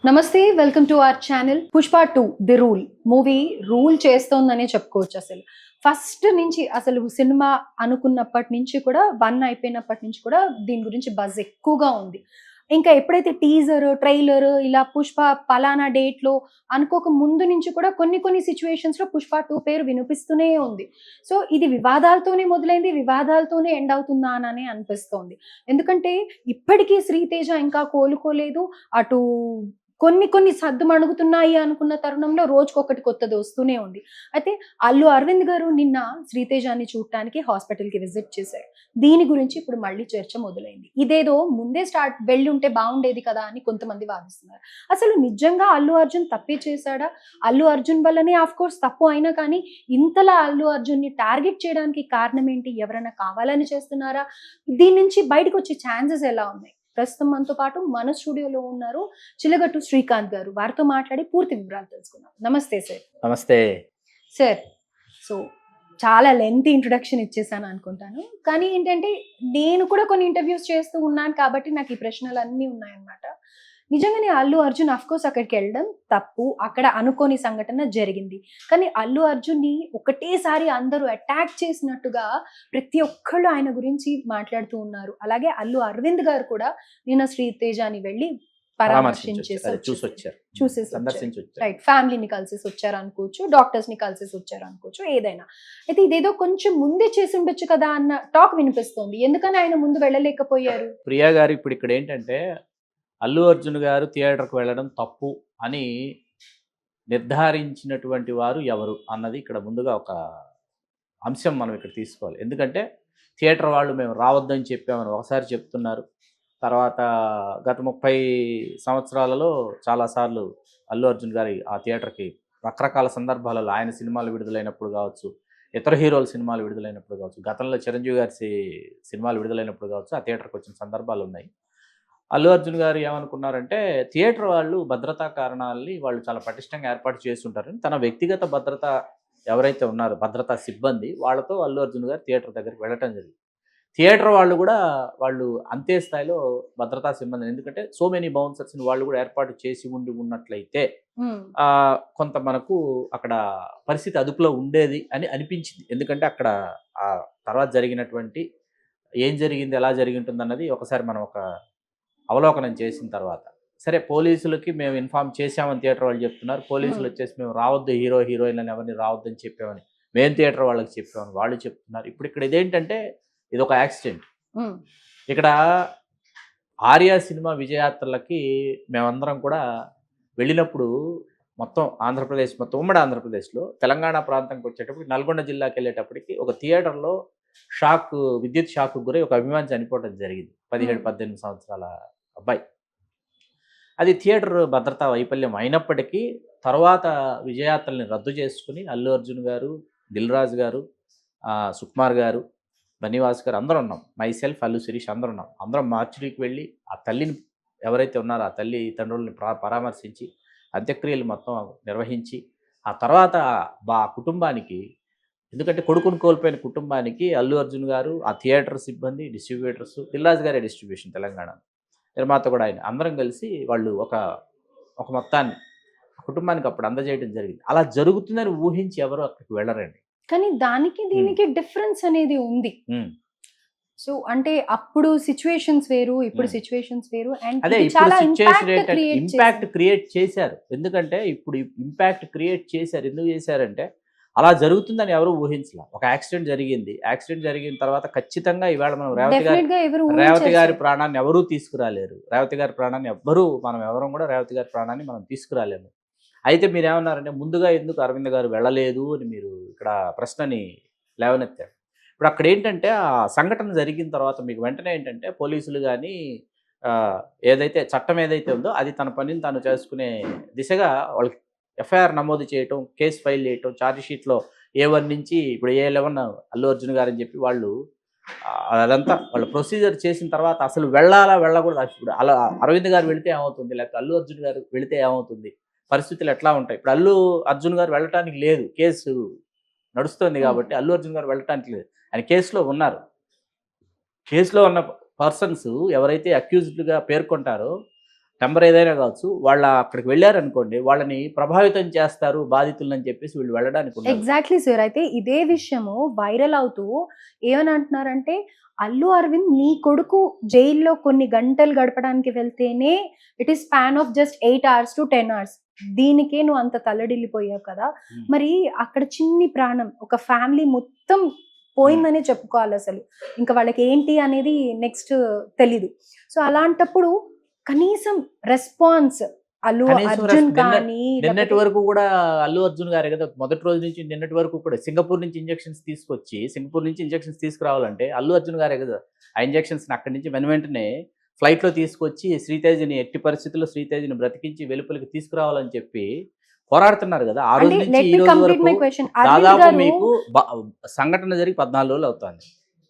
నమస్తే, welcome to our channel. Pushpa 2 the rule movie rule చేస్తోందనే చెప్పుకోవచ్చు. ఫస్ట్ నుంచి అసలు సినిమా అనుకున్నప్పటి నుంచి కూడా 1 అయిపోయినప్పటి నుంచి కూడా దీని గురించి బజ్ ఎక్కువగా ఉంది. ఇంకా ఎప్పుడైతే టీజర్, ట్రైలర్ ఇలా పుష్ప పలానా డేట్‌లో అనుకోక ముందు నుంచి కూడా కొన్ని సిట్యుయేషన్స్‌లో పుష్ప 2 పేరు వినిపిస్తూనే ఉంది. సో, ఇది వివాదాలతోనే మొదలైంది. వివాదాలతోనే ఎండ్ అవుతుందా అననే అనిపిస్తోంది. ఎందుకంటే ఇప్పటికీ శ్రీతేజ ఇంకా కోలుకోలేదు. అటు కొన్ని సద్దుమణుగుతున్నాయి అనుకున్న తరుణంలో రోజుకొకటి కొత్తది వస్తూనే ఉంది. అయితే అల్లు అరవింద్ గారు నిన్న శ్రీతేజాని చూడటానికి హాస్పిటల్‌కి విజిట్ చేశారు. దీని గురించి ఇప్పుడు మళ్ళీ చర్చ మొదలైంది. ఇదేదో ముందే వెళ్ళుంటే బావుండేది కదా అని కొంతమంది వాదిస్తున్నారు. అసలు నిజంగా అల్లు అర్జున్ తప్పే చేశాడా? అల్లు అర్జున్ వల్లనే ఆఫ్‌కోర్స్ తప్పు అయినా కానీ ఇంతలా అల్లు అర్జున్‌ని టార్గెట్ చేయడానికి కారణం ఏంటి? ఎవరైనా కావాలని చేస్తున్నారా? దీని నుంచి బయటకొచ్చే ఛాన్సెస్ ఎలా ఉన్నాయి? ప్రస్తుతం మనతో పాటు మన స్టూడియోలో ఉన్నారు చిలగట్టు శ్రీకాంత్ గారు. వారితో మాట్లాడి పూర్తి వివరాలు తెలుసుకుందాం. నమస్తే సార్. నమస్తే సార్, సో చాలా లెంతీ ఇంట్రొడక్షన్ ఇచ్చేసాను అనుకుంటాను. కానీ ఏంటంటే నేను కూడా కొన్ని ఇంటర్వ్యూస్ చేస్తూ ఉన్నాను కాబట్టి నాకు ఈ ప్రశ్నలన్నీ ఉన్నాయన్నమాట. నిజంగానే అల్లు అర్జున్ అఫ్‌కోర్స్ అక్కడికెళ్ళడం తప్పు. అక్కడ అనుకోని సంఘటన జరిగింది. కానీ అల్లు అర్జున్‌ని ఒకటేసారి అందరూ అటాక్ చేసినట్టుగా ప్రతి ఒక్కళ్ళు ఆయన గురించి మాట్లాడుతూ ఉన్నారు. అలాగే అల్లు అరవింద్ గారు కూడా నిన్న శ్రీతేజని వెళ్లి సందర్శించొచ్చారు. రైట్. ఫ్యామిలీని కలిసేసి వచ్చారనుకోవచ్చు, డాక్టర్స్‌ని కలిసేసి వచ్చారనుకోవచ్చు, ఏదైనా. అయితే ఇదేదో కొంచెం ముందే చేసి ఉండొచ్చు కదా అన్న టాక్ వినిపిస్తోంది. ఎందుకని ఆయన ముందు వెళ్ళలేకపోయారు? ప్రియా గారు ఇప్పుడు ఇక్కడ ఏంటంటే అల్లు అర్జున్ గారు థియేటర్‌కి వెళ్ళడం తప్పు అని నిర్ధారించినటువంటి వారు ఎవరు అన్నది ఇక్కడ ముందుగా ఒక అంశం మనం ఇక్కడ తీసుకోవాలి. ఎందుకంటే థియేటర్ వాళ్ళు మేము రావద్దని చెప్పామని ఒకసారి చెప్తున్నారు. తర్వాత గత 30 సంవత్సరాలలో చాలాసార్లు అల్లు అర్జున్ గారి ఆ థియేటర్‌కి రకరకాల సందర్భాలలో ఆయన సినిమాలు విడుదలైనప్పుడు కావచ్చు, ఇతర హీరోల సినిమాలు విడుదలైనప్పుడు కావచ్చు, గతంలో చిరంజీవి గారి సినిమాలు విడుదలైనప్పుడు కావచ్చు ఆ థియేటర్‌కి వచ్చిన సందర్భాలు ఉన్నాయి. అల్లు అర్జున్ గారు ఏమనుకున్నారంటే థియేటర్ వాళ్ళు భద్రతా కారణాలని వాళ్ళు చాలా పటిష్టంగా ఏర్పాటు చేసుంటారని తన వ్యక్తిగత భద్రత ఎవరైతే ఉన్నారో భద్రతా సిబ్బంది వాళ్ళతో అల్లు అర్జున్ గారు థియేటర్ దగ్గరికి వెళ్ళటం జరిగింది. థియేటర్ వాళ్ళు కూడా వాళ్ళు అంతే స్థాయిలో భద్రతా సిబ్బంది, ఎందుకంటే సో మెనీ బౌన్సర్స్ని వాళ్ళు కూడా ఏర్పాటు చేసి ఉన్నట్లయితే కొంత మనకు అక్కడ పరిస్థితి అదుపులో ఉండేది అని అనిపించింది. ఎందుకంటే అక్కడ ఆ తర్వాత జరిగినటువంటి ఏం జరిగింది, ఎలా జరిగి ఉంటుందన్నది ఒకసారి మనం ఒక అవలోకనం చేసిన తర్వాత, సరే పోలీసులకి మేము ఇన్ఫార్మ్ చేసామని థియేటర్ వాళ్ళు చెప్తున్నారు. పోలీసులు వచ్చేసి మేము రావద్దు, హీరోయిన్లని ఎవరిని రావద్దని చెప్పామని మేము థియేటర్ వాళ్ళకి చెప్పామని వాళ్ళు చెప్తున్నారు. ఇప్పుడు ఇక్కడ ఇదేంటంటే ఇది ఒక యాక్సిడెంట్. ఇక్కడ ఆర్య సినిమా విజయాత్రలకి మేమందరం కూడా వెళ్ళినప్పుడు మొత్తం ఆంధ్రప్రదేశ్, మొత్తం ఉమ్మడి ఆంధ్రప్రదేశ్లో తెలంగాణ ప్రాంతంకి వచ్చేటప్పటికి నల్గొండ జిల్లాకి వెళ్ళేటప్పటికి ఒక థియేటర్లో విద్యుత్ షాక్ గురై ఒక అభిమాని చనిపోవడం జరిగింది. 17-18 సంవత్సరాల అబ్బాయి. అది థియేటర్ భద్రతా వైఫల్యం అయినప్పటికీ తర్వాత విజయాత్రల్ని రద్దు చేసుకుని అల్లు అర్జున్ గారు, దిల్ రాజు గారు, సుకుమార్ గారు, బన్నీవాస్ గారు అందరం ఉన్నాం. మైసెల్ఫ్, అల్లు శిరీష్ అందరం ఉన్నాం. అందరం మార్చురీకి వెళ్ళి ఆ తల్లిని ఎవరైతే ఉన్నారో ఆ తల్లి తండ్రుల్ని పరామర్శించి అంత్యక్రియలు మొత్తం నిర్వహించి ఆ తర్వాత కుటుంబానికి, ఎందుకంటే కొడుకుని కోల్పోయిన కుటుంబానికి అల్లు అర్జున్ గారు, ఆ థియేటర్ సిబ్బంది, డిస్ట్రిబ్యూటర్స్, దిల్ రాజు గారే డిస్ట్రిబ్యూషన్ తెలంగాణ నిర్మాత కూడా ఆయన అందరం కలిసి వాళ్ళు ఒక మొత్తాన్ని కుటుంబానికి అప్పుడు అందజేయడం జరిగింది. అలా జరుగుతుందని ఊహించి ఎవరు అక్కడికి వెళ్ళరండి. కానీ దానికి దీనికి డిఫరెన్స్ అనేది ఉంది. సో అంటే అప్పుడు సిచ్యువేషన్స్ వేరు, ఇప్పుడు సిచ్యువేషన్స్ వేరు. అదే చాలా ఇంపాక్ట్ క్రియేట్ చేశారు. ఎందుకంటే ఇప్పుడు ఇంపాక్ట్ క్రియేట్ చేశారు. ఎందుకు చేశారంటే అలా జరుగుతుందని ఎవరు ఊహించలే. ఒక యాక్సిడెంట్ జరిగింది. యాక్సిడెంట్ జరిగిన తర్వాత ఖచ్చితంగా ఈవేళ మనం రేవతి గారి ప్రాణాన్ని ఎవరూ తీసుకురాలేరు. రేవతి గారి ప్రాణాన్ని మనం ఎవరం కూడా రేవతి గారి ప్రాణాన్ని మనం తీసుకురాలేము. అయితే మీరు ఏమన్నారంటే ముందుగా ఎందుకు అరవింద్ గారు వెళ్ళలేదు అని మీరు ఇక్కడ ప్రశ్నని లేవనెత్తారు. ఇప్పుడు అక్కడ ఏంటంటే ఆ సంఘటన జరిగిన తర్వాత మీకు వెంటనే ఏంటంటే పోలీసులు కానీ ఏదైతే చట్టం ఏదైతే ఉందో అది తన పనిని తాను చేసుకునే దిశగా వాళ్ళకి ఎఫ్ఐఆర్ నమోదు చేయటం, కేసు ఫైల్ చేయటం, ఛార్జ్షీట్లో A1 నుంచి ఇప్పుడు A11 అల్లు అర్జున్ గారు అని చెప్పి వాళ్ళు అదంతా వాళ్ళు ప్రొసీజర్ చేసిన తర్వాత అసలు వెళ్ళకూడదు. ఇప్పుడు అలా అరవింద్ గారు వెళితే ఏమవుతుంది, లేకపోతే అల్లు అర్జున్ గారు వెళితే ఏమవుతుంది, పరిస్థితులు ఎట్లా ఉంటాయి. ఇప్పుడు అల్లు అర్జున్ గారు వెళ్ళటానికి లేదు, కేసు నడుస్తుంది కాబట్టి అల్లు అర్జున్ గారు వెళ్ళటానికి లేదు. ఆయన కేసులో ఉన్నారు. కేసులో ఉన్న పర్సన్స్ ఎవరైతే అక్యూజ్డ్గా పేర్కొంటారో టెంపర్ ఏదైనా కావచ్చు, వాళ్ళ అక్కడికి వెళ్ళారనుకోండి, వాళ్ళని ప్రభావితం చేస్తారు బాధితులని చెప్పేసి వీళ్ళు వెళ్ళడానికి ఉండదు. Exactly sir. అయితే ఇదే విషయము వైరల్ అవుతూ ఏమని అంటున్నారంటే, అల్లు అరవింద్ నీ కొడుకు జైల్లో కొన్ని గంటలు గడపడానికి వెళ్తేనే it is span of just 8 hours to 10 hours. దీనికే నువ్వు అంత తల్లడిల్లిపోయావు కదా. Hmm. మరి అక్కడ చిన్ని ప్రాణం, ఒక ఫ్యామిలీ మొత్తం పోయిందనే చెప్పుకోవాలి అసలు. ఇంకా వాళ్ళకి ఏంటి అనేది నెక్స్ట్ తెలీదు. సో అలాంటప్పుడు కనీసం రెస్పాన్స్ అల్లు కనీసం అర్జున్ నిన్నటి కానీ నిన్నటి వరకు కూడా అల్లు అర్జున్ గారే కదా మొదటి రోజు నుంచి నిన్నటి వరకు కూడా సింగపూర్ నుంచి ఇంజెక్షన్స్ తీసుకొచ్చి, సింగపూర్ నుంచి ఇంజెక్షన్స్ తీసుకురావాలంటే అల్లు అర్జున్ గారే కదా ఆ ఇంజెక్షన్స్ అక్కడి నుంచి వెంటనే ఫ్లైట్లో తీసుకొచ్చి శ్రీతేజ్ని ఎట్టి పరిస్థితుల్లో శ్రీతేజ్ని బ్రతికించి వెలుపలికి తీసుకురావాలని చెప్పి పోరాడుతున్నారు కదా. ఆ రోజు అంటే నుంచి లెట్ ఈ మీ రోజు కంప్లీట్ మై వరకు క్వశ్చన్. దాదాపు అరవింద్ గారు మీకు సంఘటన జరిగి 14 రోజులు అవుతుంది.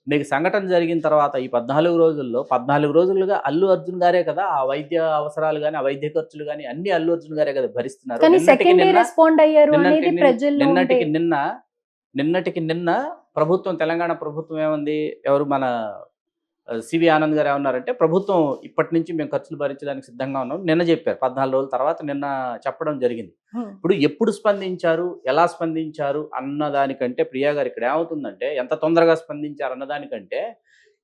మీకు సంఘటన జరిగిన తర్వాత ఈ 14 రోజులుగా అల్లు అర్జున్ గారే కదా ఆ వైద్య అవసరాలు కానీ, ఆ వైద్య ఖర్చులు కానీ అన్ని అల్లు అర్జున్ గారే కదా భరిస్తున్నారు. కానీ నిన్నటికి సెకండ్ డే నిన్న రెస్పాండ్ అయ్యారు అనేది నిన్నటికి ప్రజల్లో ఉండే నిన్నటికి నిన్న నిన్నటికి నిన్న ప్రభుత్వం, తెలంగాణ ప్రభుత్వం ఏముంది, ఎవరు మన సివి ఆనంద్ గారు ఏమన్నారంటే, ప్రభుత్వం ఇప్పటి నుంచి మేము ఖర్చులు భరించడానికి సిద్ధంగా ఉన్నాం నిన్న చెప్పారు. 14 రోజుల తర్వాత నిన్న చెప్పడం జరిగింది. ఇప్పుడు ఎప్పుడు స్పందించారు, ఎలా స్పందించారు అన్నదానికంటే ప్రియా గారు ఇక్కడ ఏమవుతుందంటే, ఎంత తొందరగా స్పందించారు అన్నదానికంటే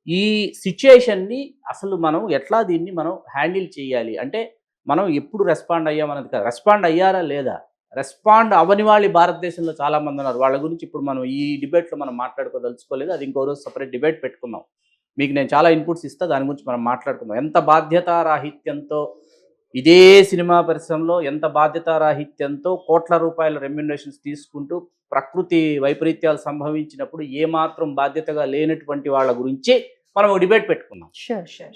ఈ సిచ్యుయేషన్ని అసలు మనం ఎట్లా దీన్ని మనం హ్యాండిల్ చేయాలి అంటే, మనం ఎప్పుడు రెస్పాండ్ అయ్యామన్నది కాదు, రెస్పాండ్ అయ్యారా లేదా. రెస్పాండ్ అవ్వని వాళ్ళు భారతదేశంలో చాలామంది ఉన్నారు. వాళ్ళ గురించి ఇప్పుడు మనం ఈ డిబేట్లో మనం మాట్లాడుకోదలుచుకోలేదు. అది ఇంకో రోజు సపరేట్ డిబేట్ పెట్టుకుందాం. మీకు నేను చాలా ఇన్పుట్స్ ఇస్తా, దాని గురించి మనం మాట్లాడుకుందాం. ఎంత బాధ్యతారాహిత్యంతో ఇదే సినిమా పరిశ్రమలో ఎంత బాధ్యతారాహిత్యంతో కోట్ల రూపాయల రెమ్యునరేషన్స్ తీసుకుంటూ ప్రకృతి వైపరీత్యాలు సంభవించినప్పుడు ఏమాత్రం బాధ్యతగా లేనటువంటి వాళ్ళ గురించి మనం డిబేట్ పెట్టుకున్నాం.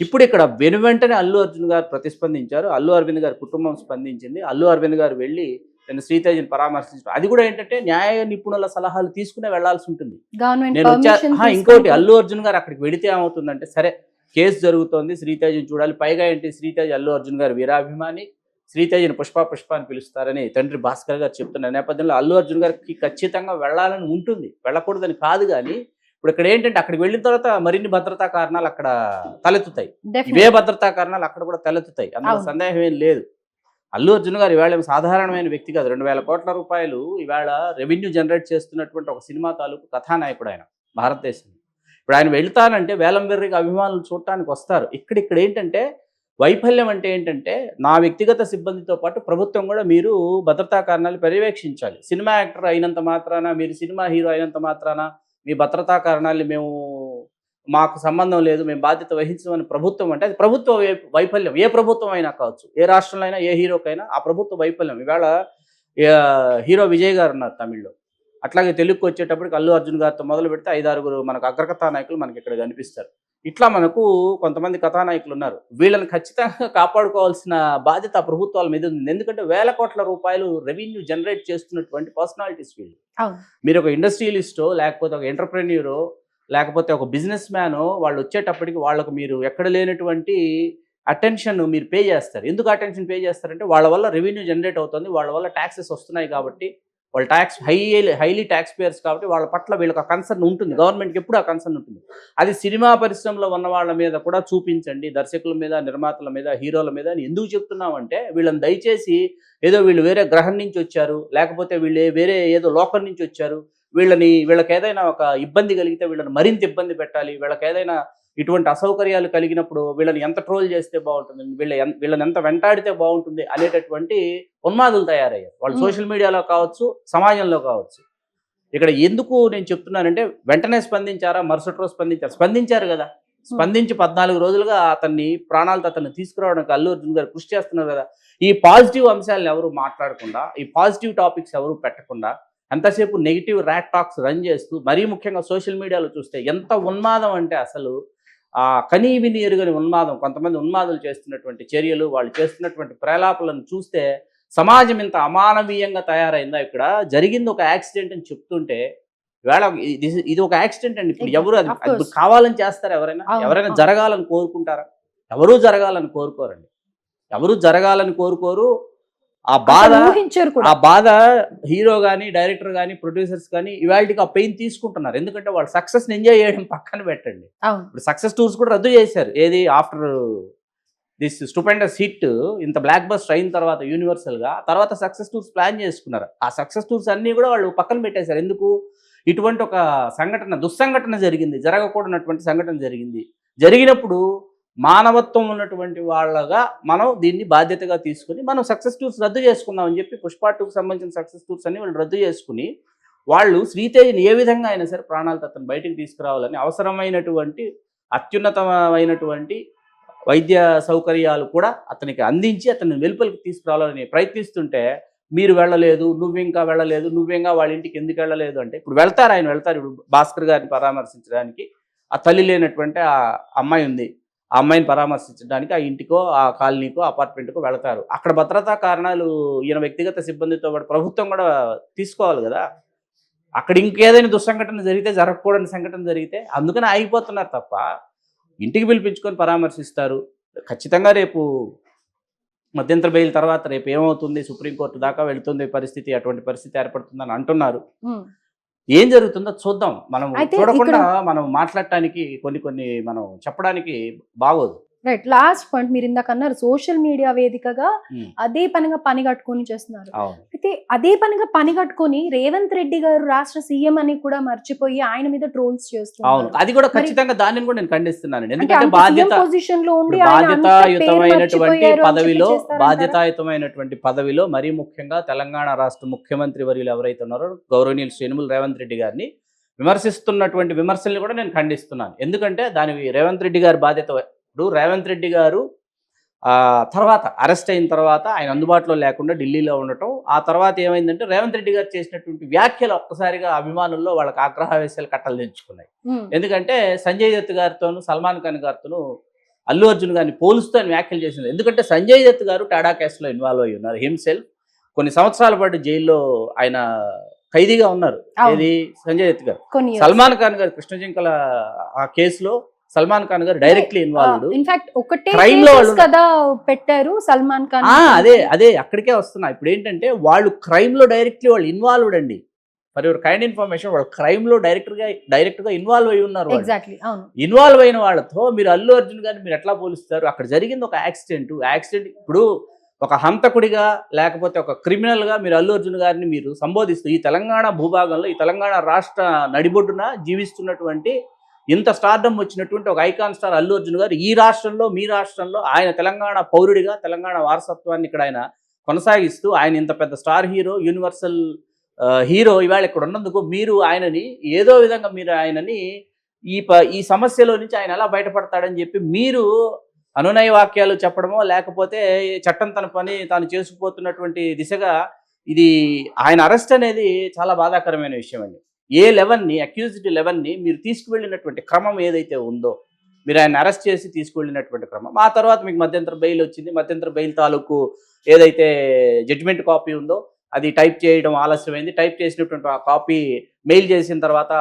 ఇప్పుడు ఇక్కడ వెంటనే అల్లు అర్జున్ గారు ప్రతిస్పందించారు, అల్లు అరవింద్ గారి కుటుంబం స్పందించింది, అల్లు అరవింద్ గారు వెళ్ళి నేను శ్రీతేజ్ని పరామర్శించడం, అది కూడా ఏంటంటే న్యాయ నిపుణుల సలహాలు తీసుకునే వెళ్లాల్సి ఉంటుంది. నేను ఇంకోటి అల్లు అర్జున్ గారు అక్కడికి వెళితే ఏమవుతుందంటే, సరే కేసు జరుగుతోంది, శ్రీతేజ్ని చూడాలి, పైగా ఏంటి శ్రీతేజ్ అల్లు అర్జున్ గారు వీరాభిమాని, శ్రీతేజ్ని పుష్ప అని పిలుస్తారని తండ్రి భాస్కర్ గారు చెప్తున్న నేపథ్యంలో అల్లు అర్జున్ గారికి ఖచ్చితంగా వెళ్ళాలని ఉంటుంది, వెళ్ళకూడదని కాదు. కానీ ఇప్పుడు ఇక్కడ ఏంటంటే, అక్కడికి వెళ్ళిన తర్వాత మరిన్ని భద్రతా కారణాలు అక్కడ తలెత్తుతాయి, ఇవే భద్రతా కారణాలు అక్కడ కూడా తలెత్తుతాయి, అందులో సందేహం ఏం లేదు. అల్లు అర్జున్ గారు ఇవాళ సాధారణమైన వ్యక్తి కాదు. 2,000 కోట్ల రూపాయలు ఇవాళ రెవెన్యూ జనరేట్ చేస్తున్నటువంటి ఒక సినిమా తాలూకు కథానాయకుడు ఆయన భారతదేశంలో. ఇప్పుడు ఆయన వెళ్తానంటే వేలం వెర్రిగా అభిమానులు చూడటానికి వస్తారు. ఇక్కడ ఏంటంటే వైఫల్యం అంటే ఏంటంటే, నా వ్యక్తిగత సిబ్బందితో పాటు ప్రభుత్వం కూడా మీరు భద్రతా కారణాలు పర్యవేక్షించాలి. సినిమా యాక్టర్ అయినంత మాత్రాన, మీరు సినిమా హీరో అయినంత మాత్రాన మీ భద్రతా కారణాలు మాకు సంబంధం లేదు, మేము బాధ్యత వహించమని ప్రభుత్వం అంటే అది ప్రభుత్వ వైఫల్యం. ఏ ప్రభుత్వం అయినా కావచ్చు, ఏ రాష్ట్రంలో అయినా, ఏ హీరోకైనా ఆ ప్రభుత్వ వైఫల్యం. ఇవాళ హీరో విజయ్ గారు ఉన్నారు తమిళ్లో, అట్లాగే తెలుగుకి వచ్చేటప్పటికి అల్లు అర్జున్ గారితో మొదలు పెడితే 5-6 మనకు అగ్రకథానాయకులు మనకి ఇక్కడ కనిపిస్తారు. ఇట్లా మనకు కొంతమంది కథానాయకులు ఉన్నారు. వీళ్ళని ఖచ్చితంగా కాపాడుకోవాల్సిన బాధ్యత ప్రభుత్వాల మీద ఉంది. ఎందుకంటే 1,000 కోట్ల రూపాయలు రెవెన్యూ జనరేట్ చేస్తున్నటువంటి పర్సనాలిటీస్ వీళ్ళు. మీరు ఒక ఇండస్ట్రియలిస్టో, లేకపోతే ఒక ఎంటర్ప్రెన్యూరో, లేకపోతే ఒక బిజినెస్ మ్యాన్, వాళ్ళు వచ్చేటప్పటికి వాళ్ళకు మీరు ఎక్కడ లేనటువంటి అటెన్షన్ మీరు పే చేస్తారు. ఎందుకు అటెన్షన్ పే చేస్తారంటే, వాళ్ళ వల్ల రెవెన్యూ జనరేట్ అవుతుంది, వాళ్ళ వల్ల ట్యాక్సెస్ వస్తున్నాయి కాబట్టి, వాళ్ళ ట్యాక్స్ హైలీ ట్యాక్స్ పేయర్స్ కాబట్టి వాళ్ళ పట్ల వీళ్ళకి ఆ కన్సర్న్ ఉంటుంది. గవర్నమెంట్కి ఎప్పుడు ఆ కన్సర్న్ ఉంటుంది. అది సినిమా పరిశ్రమలో ఉన్న వాళ్ళ మీద కూడా చూపించండి, దర్శకుల మీద, నిర్మాతల మీద, హీరోల మీద అని ఎందుకు చెప్తున్నామంటే, వీళ్ళని దయచేసి ఏదో వీళ్ళు వేరే గ్రహం నుంచి వచ్చారు, లేకపోతే వీళ్ళు వేరే ఏదో లోకం నుంచి వచ్చారు, వీళ్ళకి ఏదైనా ఒక ఇబ్బంది కలిగితే వీళ్ళని మరింత ఇబ్బంది పెట్టాలి, వీళ్ళకి ఏదైనా ఇటువంటి అసౌకర్యాలు కలిగినప్పుడు వీళ్ళని ఎంత ట్రోల్ చేస్తే బాగుంటుంది, వీళ్ళని ఎంత వెంటాడితే బాగుంటుంది అనేటటువంటి ఉన్మాదులు తయారయ్యారు. వాళ్ళు సోషల్ మీడియాలో కావచ్చు, సమాజంలో కావచ్చు. ఇక్కడ ఎందుకు నేను చెప్తున్నానంటే, వెంటనే స్పందించారా, మరుసటి రోజు స్పందించారు కదా. స్పందించి 14 రోజులుగా ప్రాణాలతో అతన్ని తీసుకురావడానికి అల్లు అర్జున్ గారు కృషి చేస్తున్నారు కదా. ఈ పాజిటివ్ అంశాలను ఎవరు మాట్లాడకుండా, ఈ పాజిటివ్ టాపిక్స్ ఎవరు పెట్టకుండా, ఎంతసేపు నెగిటివ్ ర్యాట్ టాక్స్ రన్ చేస్తూ, మరీ ముఖ్యంగా సోషల్ మీడియాలో చూస్తే ఎంత ఉన్మాదం అంటే, అసలు కనీ విని ఎరుగని ఉన్మాదం, కొంతమంది ఉన్మాదులు చేస్తున్నటువంటి చర్యలు, వాళ్ళు చేస్తున్నటువంటి ప్రేలాపలను చూస్తే సమాజం ఇంత అమానవీయంగా తయారైందా. ఇక్కడ జరిగింది ఒక యాక్సిడెంట్ అని చెప్తుంటే, వేళ ఇది ఒక యాక్సిడెంట్ అండి. ఇప్పుడు ఎవరు అది కావాలని చేస్తారా? ఎవరైనా జరగాలని కోరుకుంటారా? ఎవరూ జరగాలని కోరుకోరండి, ఎవరు జరగాలని కోరుకోరు. ఆ బాధ హీరో కానీ, డైరెక్టర్ కానీ, ప్రొడ్యూసర్స్ కానీ ఇవాళకి ఆ పెయిన్ తీసుకుంటున్నారు. ఎందుకంటే వాళ్ళు సక్సెస్ని ఎంజాయ్ చేయడం పక్కన పెట్టండి. ఇప్పుడు సక్సెస్ టూర్స్ కూడా రద్దు చేశారు. ఏది ఆఫ్టర్ దిస్ స్టూపెండస్ హిట్ ఇంత బ్లాక్ బస్టర్ అయిన తర్వాత యూనివర్సల్గా తర్వాత సక్సెస్ టూర్స్ ప్లాన్ చేసుకున్నారు. ఆ సక్సెస్ టూర్స్ అన్నీ కూడా వాళ్ళు పక్కన పెట్టేశారు. ఎందుకు? ఇటువంటి ఒక సంఘటన, దుస్సంఘటన జరిగింది, జరగకూడనటువంటి సంఘటన జరిగింది. జరిగినప్పుడు మానవత్వం ఉన్నటువంటి వాళ్ళగా మనం దీన్ని బాధ్యతగా తీసుకుని మనం సక్సెస్ టూర్స్ రద్దు చేసుకుందాం అని చెప్పి పుష్ప 2కి సంబంధించిన సక్సెస్ టూర్స్ అన్ని వాళ్ళు రద్దు చేసుకుని వాళ్ళు శ్రీతేజ్ని ఏ విధంగా అయినా సరే ప్రాణాలతో అతను బయటికి తీసుకురావాలని అవసరమైనటువంటి అత్యున్నతమైనటువంటి వైద్య సౌకర్యాలు కూడా అతనికి అందించి అతన్ని వెలుపలికి తీసుకురావాలని ప్రయత్నిస్తుంటే మీరు వెళ్ళలేదు, నువ్వింకా వెళ్ళలేదు, నువ్వింకా వాళ్ళ ఇంటికి ఎందుకు వెళ్ళలేదు అంటే, ఇప్పుడు ఆయన వెళ్తారు. ఇప్పుడు భాస్కర్ గారిని పరామర్శించడానికి ఆ తల్లి లేనటువంటి ఆ అమ్మాయి ఉంది, ఆ అమ్మాయిని పరామర్శించడానికి ఆ ఇంటికో ఆ కాలనీకో అపార్ట్మెంట్కో వెళతారు. అక్కడ భద్రతా కారణాలు ఈయన వ్యక్తిగత సిబ్బందితో పాటు ప్రభుత్వం కూడా తీసుకోవాలి కదా. అక్కడ ఇంకేదైనా దుస్సంఘటన జరిగితే, జరగకూడని సంఘటన జరిగితే అందుకని ఆగిపోతున్నారు తప్ప ఇంటికి పిలిపించుకొని పరామర్శిస్తారు. ఖచ్చితంగా రేపు మధ్యంతర బెయిల్ తర్వాత రేపు ఏమవుతుంది, సుప్రీంకోర్టు దాకా వెళ్తుంది పరిస్థితి, అటువంటి పరిస్థితి ఏర్పడుతుందని అంటున్నారు. ఏం జరుగుతుందో చూద్దాం. మనం చూడకుండా మనం మాట్లాడటానికి కొన్ని మనం చెప్పడానికి బాగోదు. రైట్. లాస్ట్ పాయింట్, మీరు ఇందాక అన్నారు సోషల్ మీడియా వేదికగా అదే పనిగా పని కట్టుకొని చేస్తున్నారు. అయితే అదే పనిగా పని కట్టుకొని రేవంత్ రెడ్డి గారు రాష్ట్ర సీఎం అని కూడా మర్చిపోయి ఆయన మీద ట్రోల్స్ చేస్తున్నారు. అది కూడా ఖచ్చితంగా దానిని కూడా నేను ఖండిస్తున్నాను. ఎందుకంటే బాధ్యతాయుతమైనటువంటి పదవిలో మరీ ముఖ్యంగా తెలంగాణ రాష్ట్ర ముఖ్యమంత్రి వర్యులు ఎవరైతే ఉన్నారో గౌరవనీయులు శ్రీ రేవంత్ రెడ్డి గారిని విమర్శిస్తున్నటువంటి విమర్శల్ని కూడా నేను ఖండిస్తున్నాను. ఎందుకంటే దానికి రేవంత్ రెడ్డి గారి బాధ్యత. ఇప్పుడు రేవంత్ రెడ్డి గారు తర్వాత అరెస్ట్ అయిన తర్వాత ఆయన అందుబాటులో లేకుండా ఢిల్లీలో ఉండటం, ఆ తర్వాత ఏమైందంటే రేవంత్ రెడ్డి గారు చేసినటువంటి వ్యాఖ్యలు ఒక్కసారిగా అభిమానుల్లో వాళ్ళకి ఆగ్రహావేశాలు కట్టలు తెంచుకున్నాయి. ఎందుకంటే సంజయ్ దత్ గారితోనూ సల్మాన్ ఖాన్ గారితోనూ అల్లు అర్జున్ గారిని పోలుస్తూ ఆయన వ్యాఖ్యలు చేసింది. ఎందుకంటే సంజయ్ దత్ గారు టాడా కేసులో ఇన్వాల్వ్ అయ్యి ఉన్నారు హిమ్సెల్ఫ్. కొన్ని సంవత్సరాల పాటు జైల్లో ఆయన ఖైదీగా ఉన్నారు. ఇది సంజయ్ దత్ గారు. సల్మాన్ ఖాన్ గారు కృష్ణ జింకల ఆ కేసులో సల్మాన్ ఖాన్ గారు డైరెక్ట్లీ ఇన్వాల్వ్డ్. ఇన్ఫాక్ట్ ఒకటే కేస్ కదా పెట్టారు సల్మాన్ ఖాన్. అదే అక్కడికే వస్తున్నా. ఇప్పుడు ఏంటంటే వాళ్ళు క్రైమ్ లో డైరెక్ట్లీ వాళ్ళు ఇన్వాల్వ్డ్ అండి. ఫర్ యువర్ కైండ్ ఇన్ఫర్మేషన్, వాళ్ళు క్రైమ్ లో డైరెక్ట్ గా ఇన్వాల్వ్ అయి ఉన్నారు. ఇన్వాల్వ్ అయిన వాళ్ళతో మీరు అల్లు అర్జున్ గారిని మీరు ఎట్లా పోలుస్తారు? అక్కడ జరిగింది ఒక యాక్సిడెంట్. ఇప్పుడు ఒక హంతకుడిగా లేకపోతే ఒక క్రిమినల్ గా మీరు అల్లు అర్జున్ గారిని మీరు సంబోధిస్తూ ఈ తెలంగాణ భూభాగంలో ఈ తెలంగాణ రాష్ట్ర నడిబొడ్డున జీవిస్తున్నటువంటి ఇంత స్టార్డమ్ వచ్చినటువంటి ఒక ఐకాన్ స్టార్ అల్లు అర్జున్ గారు ఈ రాష్ట్రంలో మీ రాష్ట్రంలో ఆయన తెలంగాణ పౌరుడిగా తెలంగాణ వారసత్వాన్ని ఇక్కడ ఆయన కొనసాగిస్తూ ఆయన ఇంత పెద్ద స్టార్ హీరో, యూనివర్సల్ హీరో ఇవాళ ఇక్కడ ఉన్నందుకు మీరు ఆయనని ఏదో విధంగా మీరు ఆయనని ఈ సమస్యలో నుంచి ఆయన ఎలా బయటపడతాడని చెప్పి మీరు అనునయ వాక్యాలు చెప్పడమో లేకపోతే చట్టం తన పని తాను చేసుకుపోతున్నటువంటి దిశగా ఇది ఆయన అరెస్ట్ అనేది చాలా బాధాకరమైన విషయం అండి. అక్యూజ్డ్ 11ని మీరు తీసుకువెళ్ళినటువంటి క్రమం ఏదైతే ఉందో, మీరు ఆయన అరెస్ట్ చేసి తీసుకువెళ్ళినటువంటి క్రమం, ఆ తర్వాత మీకు మధ్యంతర బెయిల్ వచ్చింది. మధ్యంతర బెయిల్ తాలూకు ఏదైతే జడ్జిమెంట్ కాపీ ఉందో అది టైప్ చేయడం ఆలస్యమైంది. టైప్ చేసినటువంటి ఆ కాపీ మెయిల్ చేసిన తర్వాత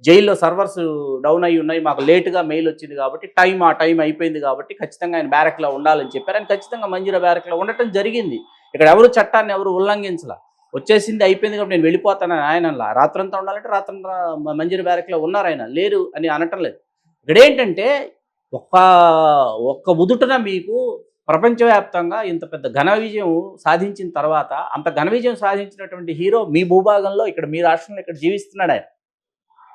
జైల్లో సర్వర్స్ డౌన్ అయి ఉన్నాయి, మాకు లేటుగా మెయిల్ వచ్చింది కాబట్టి ఆ టైం అయిపోయింది కాబట్టి ఖచ్చితంగా ఆయన బ్యారక్లో ఉండాలని చెప్పారు. ఆయన ఖచ్చితంగా మంజీరా బ్యారక్లో ఉండటం జరిగింది. ఇక్కడ ఎవరు చట్టాన్ని ఎవరు ఉల్లంఘించలా. వచ్చేసింది అయిపోయింది కాబట్టి నేను వెళ్ళిపోతానని ఆయన రాత్రంతా ఉండాలంటే రాత్రంతా మంజీరా బ్యారక్లో ఉన్నారు, ఆయన లేరు అని అనటం లేదు. ఇక్కడ ఏంటంటే ఒక్క ఉదుటన మీకు ప్రపంచవ్యాప్తంగా ఇంత పెద్ద ఘన విజయం సాధించిన తర్వాత అంత ఘన విజయం సాధించినటువంటి హీరో మీ భూభాగంలో ఇక్కడ మీ రాష్ట్రంలో ఇక్కడ జీవిస్తున్నాడు. ఆయన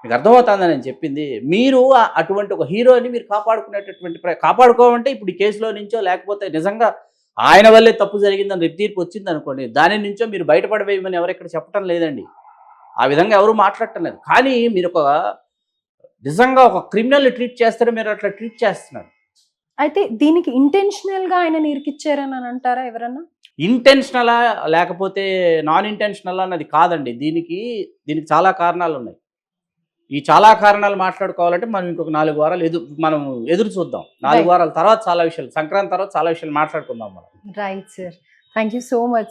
మీకు అర్థమవుతుందని నేను చెప్పింది. మీరు అటువంటి ఒక హీరోని మీరు కాపాడుకోవాలంటే ఇప్పుడు ఈ కేసులో నుంచో లేకపోతే నిజంగా ఆయన వల్లే తప్పు జరిగిందని రేపు తీర్పు వచ్చింది అనుకోండి, దాని నుంచో మీరు బయటపడవేయమని ఎవరు ఇక్కడ చెప్పడం లేదండి. ఆ విధంగా ఎవరు మాట్లాడటం లేదు. కానీ మీరు నిజంగా ఒక క్రిమినల్ని ట్రీట్ చేస్తారో మీరు అట్లా ట్రీట్ చేస్తున్నారు. అయితే దీనికి ఇంటెన్షనల్ గా ఆయన ఇరికిచ్చారని అంటారా ఎవరన్నా? ఇంటెన్షనలా లేకపోతే నాన్ ఇంటెన్షనల్ అన్నది కాదండి. దీనికి చాలా కారణాలు ఉన్నాయి. ఈ చాలా కారణాలు మాట్లాడుకోవాలంటే మనం ఇంకొక 4 వారాలు ఎదురు చూద్దాం. 4 వారాల తర్వాత చాలా విషయాలు, సంక్రాంతి తర్వాత చాలా విషయాలు మాట్లాడుకుందాం మనం. Right sir, thank you so much.